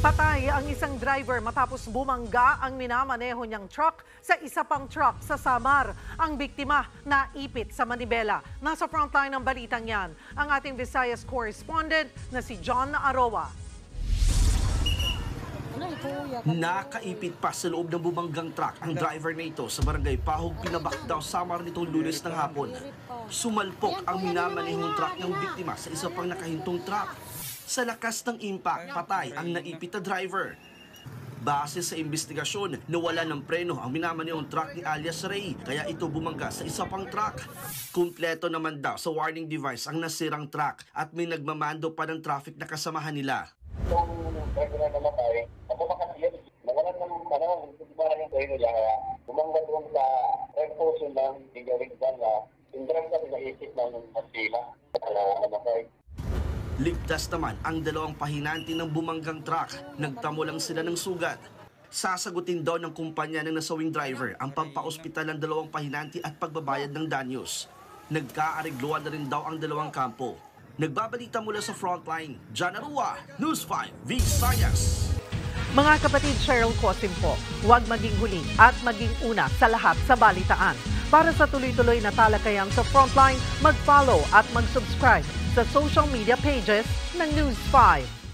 Patay ang isang driver matapos bumangga ang minamaneho niyang truck sa isa pang truck sa Samar. Ang biktima naipit sa Manibela. Nasa frontline ng balitang yan, ang ating Visayas correspondent na si John Aroa. Nakaipit pa sa loob ng bumanggang truck ang driver na ito sa barangay Pahog, Pinabakdaw, Samar nitong Lunes ng hapon. Sumalpok ang minamanehong truck ng biktima sa isa pang nakahintong truck. Sa lakas ng impact, patay ang naipit na driver. Base sa investigasyon, nawala ng preno ang minamanehong truck ni alias Ray, kaya ito bumangga sa isa pang truck. Kumpleto naman daw sa warning device ang nasirang truck at may nagmamando pa ng traffic na kasamahan nila. Kung driver na namatay, ako makasiyan. Nawalan ng hindi ba yung preno niya, kaya bumangga doon sa reposo ng Tigarig na yung driver na naisip ng masila para namatay. Ligtas naman ang dalawang pahinanti ng bumanggang truck. Nagtamo lang sila ng sugat. Sasagutin daw ng kumpanya ng nasawing driver ang pampaospital ng dalawang pahinanti at pagbabayad ng danyos. Nagkaarigluan na rin daw ang dalawang kampo. Nagbabalita mula sa frontline, John Aroa, News 5, Visayas. Mga kapatid, Cheryl Cosim po, huwag maging huli at maging una sa lahat sa balitaan. Para sa tuloy-tuloy na talakayan sa frontline, mag-follow at mag-subscribe sa social media pages ng News 5.